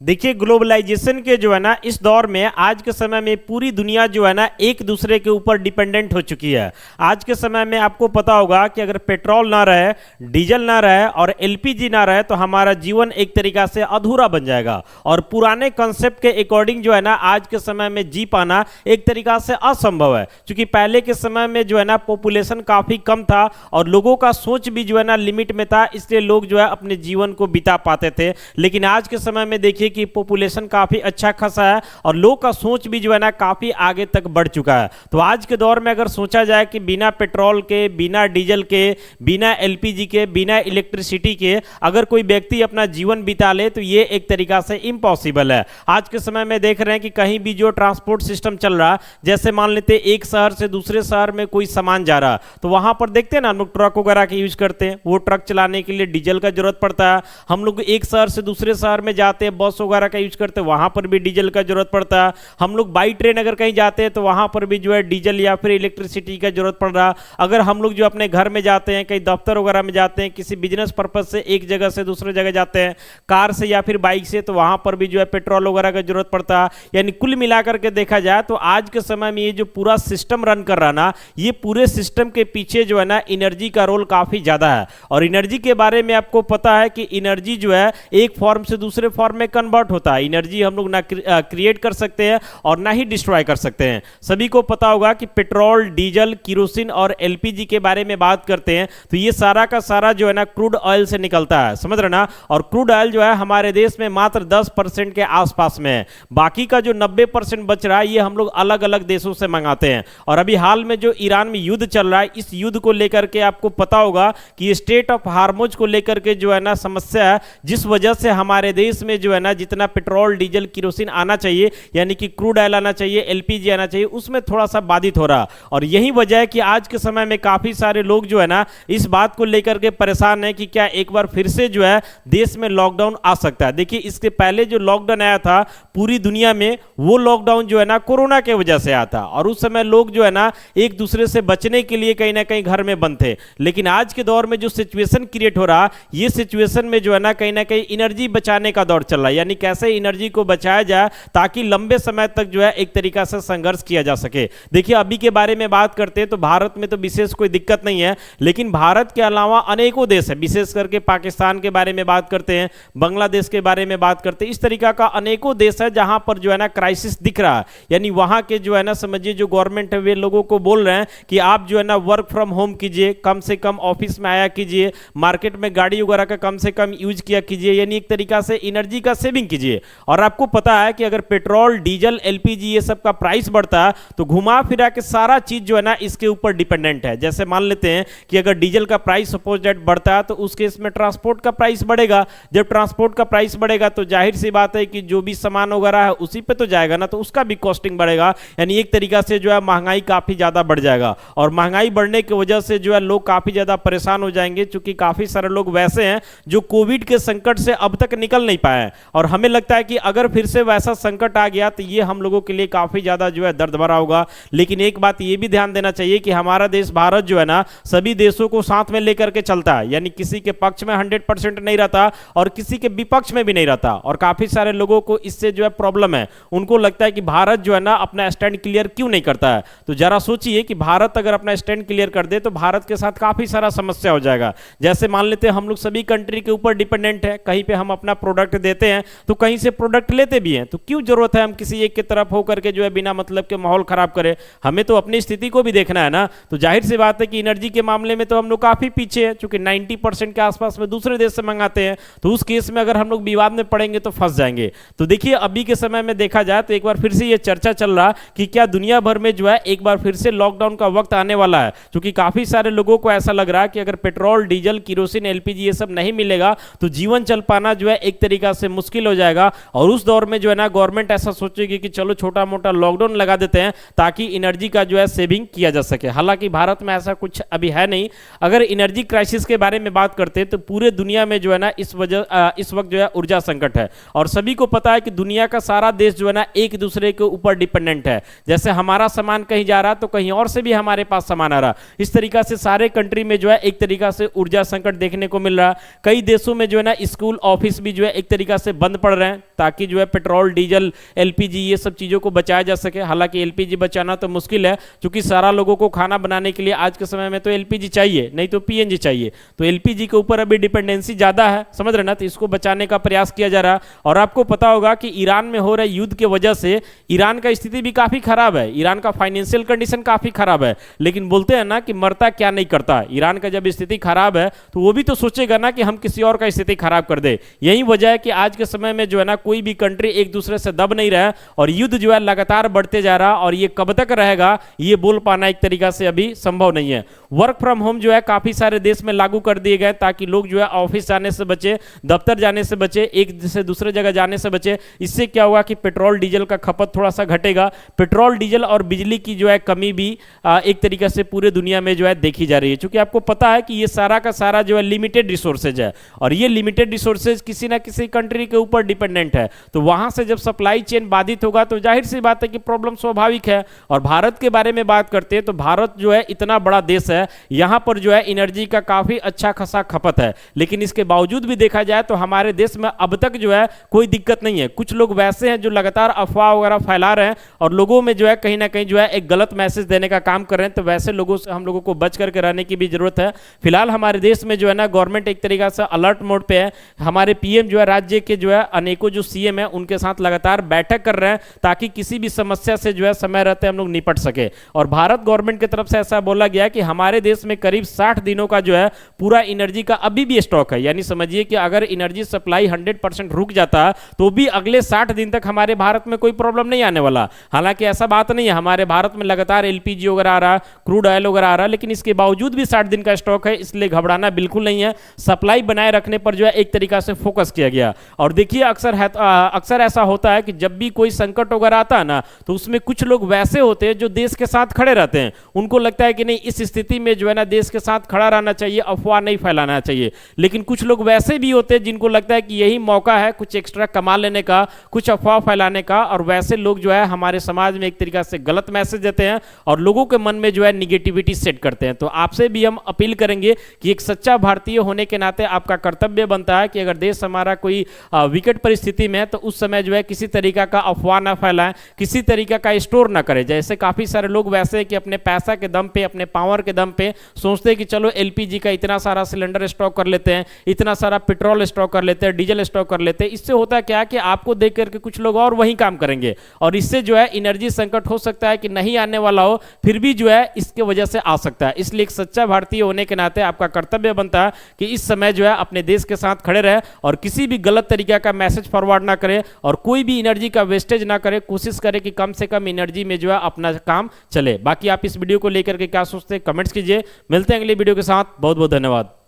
देखिए, ग्लोबलाइजेशन के जो है ना इस दौर में आज के समय में पूरी दुनिया जो है ना एक दूसरे के ऊपर डिपेंडेंट हो चुकी है। आज के समय में आपको पता होगा कि अगर पेट्रोल ना रहे, डीजल ना रहे और एलपीजी ना रहे तो हमारा जीवन एक तरीका से अधूरा बन जाएगा। और पुराने कॉन्सेप्ट के अकॉर्डिंग जो है ना आज के समय में जी पाना एक तरीका से असंभव है, क्योंकि पहले के समय में जो है ना पॉपुलेशन काफ़ी कम था और लोगों का सोच भी जो है ना लिमिट में था, इसलिए लोग जो है अपने जीवन को बिता पाते थे। लेकिन आज के समय में देखिए कि पॉपुलेशन काफी अच्छा खासा है और लोग का सोच भी जो है ना काफी आगे तक बढ़ चुका है। तो आज के दौर में अगर सोचा जाए कि बिना पेट्रोल के, बिना डीजल के, बिना एलपीजी के, बिना इलेक्ट्रिसिटी के अगर कोई व्यक्ति अपना जीवन बिता ले तो ये एक तरीका से इम्पॉसिबल है। आज के समय में देख रहे हैं कि कहीं भी जो ट्रांसपोर्ट सिस्टम चल रहा, जैसे मान लेते एक शहर से दूसरे शहर में कोई सामान जा रहा तो वहां पर देखते हैं ना हम लोग ट्रक वगैरह के यूज करते हैं। वो ट्रक चलाने के लिए डीजल का जरूरत पड़ता है। हम लोग एक शहर से दूसरे शहर में जाते हैं, बस वगैरह का यूज करते हैं, वहां पर भी डीजल का जरूरत पड़ता है। हम लोग बाई ट्रेन अगर कहीं जाते हैं तो वहां पर भी जो है डीजल या फिर इलेक्ट्रिसिटी का जरूरत पड़ रहा। अगर हम लोग जो अपने घर में जाते हैं, कहीं दफ्तर वगैरह में जाते हैं, किसी बिजनेस पर्पज से एक जगह से दूसरे जगह जाते हैं कार से या फिर बाइक से, तो वहां पर भी जो है पेट्रोल वगैरह का जरूरत पड़ता है। यानी कुल मिलाकर के देखा जाए तो आज के समय में ये जो पूरा सिस्टम रन कर रहा ना, ये पूरे सिस्टम के पीछे जो है ना एनर्जी का रोल काफी ज्यादा है। और एनर्जी के बारे में आपको पता है कि एनर्जी जो है एक फॉर्म से दूसरे फॉर्म में कन्वर्ट होता है। एनर्जी हम लोग ना क्रिएट कर सकते हैं और ना ही डिस्ट्रॉय कर सकते हैं। सभी को पता होगा कि पेट्रोल, डीजल, किरोसिन और एलपीजी के बारे में बात करते हैं तो ये सारा का सारा जो है ना क्रूड ऑयल से निकलता है, समझ रहे ना। और क्रूड ऑयल जो है हमारे देश में मात्र 10% के आसपास में है। बाकी का जो 90% बच रहा है ये हम लोग अलग अलग देशों से मंगाते हैं। और अभी हाल में जो ईरान में युद्ध चल रहा है, इस युद्ध को लेकर के आपको पता होगा कि स्टेट ऑफ हार्मोज को लेकर के जो है ना समस्या है, जिस वजह से हमारे देश में जो है ना जितना पेट्रोल, डीजल, किरोसिन आना चाहिए, यानी कि क्रूड ऑयल आना चाहिए, एलपीजी आना चाहिए, उसमें थोड़ा सा बाधित हो रहा। और यही वजह है कि आज के समय में काफी सारे लोग जो है ना इस बात को लेकर के परेशान है कि क्या एक बार फिर से जो है देश में लॉकडाउन आ सकता है। देखिए, इसके पहले जो लॉकडाउन आया था पूरी दुनिया में, वो लॉकडाउन जो है ना कोरोना के वजह से आया था और उस समय लोग जो है ना एक दूसरे से बचने के लिए कहीं ना कहीं घर में बंद थे। लेकिन आज के दौर में जो सिचुएशन क्रिएट हो रहा, ये सिचुएशन में जो है ना कहीं एनर्जी बचाने का दौर चल रहा है। यानी कैसे एनर्जी को बचाया जाए ताकि लंबे समय तक जो है एक तरीका से संघर्ष किया जा सके। देखिए, अभी के बारे में बात करते हैं तो भारत में तो विशेष कोई दिक्कत नहीं है, लेकिन भारत के अलावा अनेकों देश है, विशेष करके पाकिस्तान के बारे में बात करते हैं, बांग्लादेश के बारे में बात करते हैं। इस तरीका का अनेकों देश है जहां पर जो है ना क्राइसिस दिख रहा है। यानी वहां के जो है ना समझिए जो गवर्नमेंट है वे लोगों को बोल रहे हैं कि आप जो है ना वर्क फ्रॉम होम कीजिए, कम से कम ऑफिस में आया कीजिए, मार्केट में गाड़ी वगैरह का कम से कम यूज किया कीजिए, यानी एक तरीका से एनर्जी का सेविंग कीजिए। और आपको पता है कि अगर पेट्रोल, डीजल, एलपीजी ये सब का प्राइस बढ़ता है तो घुमा फिरा के सारा चीज जो है ना इसके ऊपर डिपेंडेंट है। जैसे मान लेते हैं कि अगर डीजल का प्राइस सपोज दैट बढ़ता है तो उस केस में ट्रांसपोर्ट का प्राइस बढ़ेगा। जब ट्रांसपोर्ट का प्राइस बढ़ेगा तो जाहिर सी बात है कि जो भी सामान वगैरह है उसी पे तो जाएगा ना, तो उसका भी कॉस्टिंग बढ़ेगा। यानी एक तरीका से जो है महंगाई काफी ज्यादा बढ़ जाएगा और महंगाई बढ़ने की वजह से जो है लोग काफी ज्यादा परेशान हो जाएंगे, क्योंकि काफी सारे लोग वैसे हैं जो कोविड के संकट से अब तक निकल नहीं पाए और हमें लगता है कि अगर फिर से वैसा संकट आ गया तो ये हम लोगों के लिए काफी ज्यादा जो है दर्द भरा होगा। लेकिन एक बात ये भी ध्यान देना चाहिए कि हमारा देश भारत जो है ना सभी देशों को साथ में लेकर के चलता है। यानी किसी के पक्ष में 100% नहीं रहता और किसी के विपक्ष में भी नहीं रहता। और काफी सारे लोगों को इससे जो है प्रॉब्लम है, उनको लगता है कि भारत जो है ना अपना स्टैंड क्लियर क्यों नहीं करता है। तो जरा सोचिए कि भारत अगर अपना स्टैंड क्लियर कर दे तो भारत के साथ काफी सारा समस्या हो जाएगा। जैसे मान लेते हैं हम लोग सभी कंट्री के ऊपर डिपेंडेंट है, कहीं पे हम अपना प्रोडक्ट देते हैं तो कहीं से प्रोडक्ट लेते भी हैं, तो क्यों जरूरत है हम किसी एक की तरफ होकर के जो है बिना मतलब के माहौल खराब करें। हमें तो अपनी स्थिति को भी देखना है ना। तो जाहिर सी बात है कि एनर्जी के मामले में तो हम लोग काफी पीछे हैं, क्योंकि 90% के आसपास में दूसरे देश से मंगाते हैं। तो उस केस में अगर हम लोग विवाद में पड़ेंगे तो फंस जाएंगे। तो देखिए, अभी के समय में देखा जाए तो एक बार फिर से ये चर्चा चल रहा कि क्या दुनिया भर में जो है एक बार फिर से लॉकडाउन का वक्त आने वाला है, क्योंकि काफी सारे लोगों को ऐसा लग रहा है कि अगर पेट्रोल, डीजल, किरोसिन, एलपीजी ये सब नहीं मिलेगा तो जीवन चल पाना जो है एक तरीका से मुश्किल हो जाएगा। और उस दौर में जो है ना गवर्नमेंट ऐसा सोचेगी कि चलो छोटा मोटा लॉकडाउन लगा देते हैं ताकि एनर्जी का जो है सेविंग किया जा सके। हालांकि भारत में ऐसा कुछ अभी है नहीं। अगर एनर्जी क्राइसिस के बारे में बात करते हैं तो पूरे दुनिया में जो है ना इस वक्त जो है ऊर्जा संकट है और सभी को पता है कि दुनिया का सारा देश जो है ना एक दूसरे के ऊपर डिपेंडेंट है। जैसे हमारा सामान कहीं जा रहा तो कहीं और से भी हमारे पास सामान आ रहा। इस तरीका से सारे कंट्री में जो है एक तरीका से ऊर्जा संकट देखने को मिल रहा। कई देशों में जो है ना स्कूल, ऑफिस भी जो है एक तरीका से बंद बंद पड़ रहे हैं ताकि जो है पेट्रोल, डीजल, एलपीजी ये सब चीज़ों को बचाया जा सके। हालांकि एलपीजी बचाना तो मुश्किल है, क्योंकि सारा लोगों को खाना बनाने के लिए आज के समय में तो एलपीजी चाहिए, नहीं तो पीएनजी चाहिए। तो एलपीजी के ऊपर अभी डिपेंडेंसी ज़्यादा है, समझ रहे ना। तो इसको बचाने का प्रयास किया जा रहा है। और आपको पता होगा कि ईरान में हो रहे युद्ध की वजह से ईरान का स्थिति भी काफ़ी खराब है, ईरान का फाइनेंशियल कंडीशन काफ़ी खराब है। लेकिन बोलते हैं ना कि मरता क्या नहीं करता। ईरान का जब स्थिति खराब है तो वो भी तो सोचेगा ना कि हम किसी और का स्थिति खराब कर दे। यही वजह है कि आज के समय में जो है ना कोई भी कंट्री एक दूसरे से दब नहीं रहा है और युद्ध जो है लगातार बढ़ते जा रहा। और ये कब तक रहेगा ये बोल पाना एक तरीका से अभी संभव नहीं है। वर्क फ्रॉम होम जो है काफी सारे देश में लागू कर दिए गए ताकि लोग जो है ऑफिस जाने से बचे, दफ्तर जाने से बचे, एक से दूसरे जगह जाने से बचे। इससे क्या होगा कि पेट्रोल डीजल का खपत थोड़ा सा घटेगा। पेट्रोल डीजल और बिजली की जो है कमी भी एक तरीके से पूरे दुनिया में जो है देखी जा रही है, क्योंकि आपको पता है कि ये सारा का सारा जो है लिमिटेड रिसोर्सेज है और ये लिमिटेड रिसोर्सेज किसी ना किसी कंट्री के ऊपर डिपेंडेंट है। तो वहां से जब सप्लाई चेन बाधित होगा तो जाहिर सी बात है कि प्रॉब्लम स्वाभाविक है। और भारत के बारे में बात करते हैं तो भारत जो है इतना बड़ा देश है, यहां पर जो है एनर्जी का काफी अच्छा खासा खपत है। लेकिन इसके बावजूद भी देखा जाए तो हमारे देश में अब तक जो है कोई दिक्कत नहीं है। कुछ लोग वैसे हैं जो लगातार अफवाह वगैरह फैला रहे हैं और लोगों में जो है कहीं ना कहीं जो है एक गलत मैसेज देने का काम कर रहे हैं। तो वैसे लोगों से हम लोगों को बच करके रहने की भी जरूरत है। फिलहाल हमारे देश में जो है ना गवर्नमेंट एक तरीका से अलर्ट मोड पे है। हमारे पीएम जो है राज्य के जो है अनेकों जो सीएम है उनके साथ लगातार बैठक कर रहे हैं ताकि किसी भी समस्या से जो है समय रहते हम लोग निपट सके। और भारत गवर्नमेंट की तरफ से ऐसा बोला गया है कि हमारे देश में करीब 60 दिनों का जो है पूरा एनर्जी का अभी भी स्टॉक है। यानी समझिए कि अगर एनर्जी सप्लाई 100% रुक जाता तो भी अगले 60 दिन तक हमारे भारत में कोई प्रॉब्लम नहीं आने वाला। हालांकि ऐसा बात नहीं है, हमारे भारत में लगातार एलपीजी वगैरह आ रहा, क्रूड ऑयल वगैरह आ रहा, लेकिन इसके बावजूद भी 60 दिन का स्टॉक है, इसलिए घबराना बिल्कुल नहीं है। सप्लाई बनाए रखने पर जो है एक तरीका से फोकस किया गया। और देखिए अक्सर ऐसा होता है कि जब भी कोई संकट वगैरह आता है ना तो उसमें कुछ लोग वैसे होते हैं जो देश के साथ खड़े रहते हैं। उनको लगता है कि नहीं इस स्थिति में जो है ना देश के साथ खड़ा रहना चाहिए, अफवाह नहीं फैलाना चाहिए। लेकिन कुछ लोग वैसे भी होते हैं जिनको लगता है कि यही मौका है कुछ एक्स्ट्रा कमा लेने का, कुछ अफवाह फैलाने का। और वैसे लोग जो है हमारे समाज में एक तरीका से गलत मैसेज देते हैं और लोगों के मन में जो है निगेटिविटी सेट करते हैं। तो आपसे भी हम अपील करेंगे कि एक सच्चा भारतीय होने के नाते आपका कर्तव्य बनता है कि अगर देश हमारा कोई विकट परिस्थिति में है तो उस समय जो है किसी तरीका का अफवाह ना फैलाएं, किसी तरीका का स्टोर ना करें। जैसे काफी सारे लोग वैसे हैं कि अपने पैसा के दम पे, अपने पावर के दम पे सोचते हैं कि चलो एलपीजी का इतना सारा सिलेंडर स्टॉक कर लेते हैं, इतना सारा पेट्रोल स्टॉक कर लेते हैं, डीजल स्टॉक कर लेते हैं। इससे होता क्या है कि आपको देख करके कुछ लोग और वही काम करेंगे और इससे जो है एनर्जी संकट हो सकता है कि नहीं आने वाला हो, फिर भी जो है इसके वजह से आ सकता है। इसलिए एक सच्चा भारतीय होने के नाते आपका कर्तव्य बनता है कि इस समय जो है अपने देश के साथ खड़े रहे और किसी भी गलत तरीके का मैसेज फॉरवर्ड ना करे और कोई भी एनर्जी का वेस्टेज ना करे। कोशिश करें कि कम से कम एनर्जी में जो है अपना काम चले। बाकी आप इस वीडियो को लेकर के क्या सोचते हैं कमेंट्स कीजिए। मिलते हैं अगले वीडियो के साथ। बहुत बहुत धन्यवाद।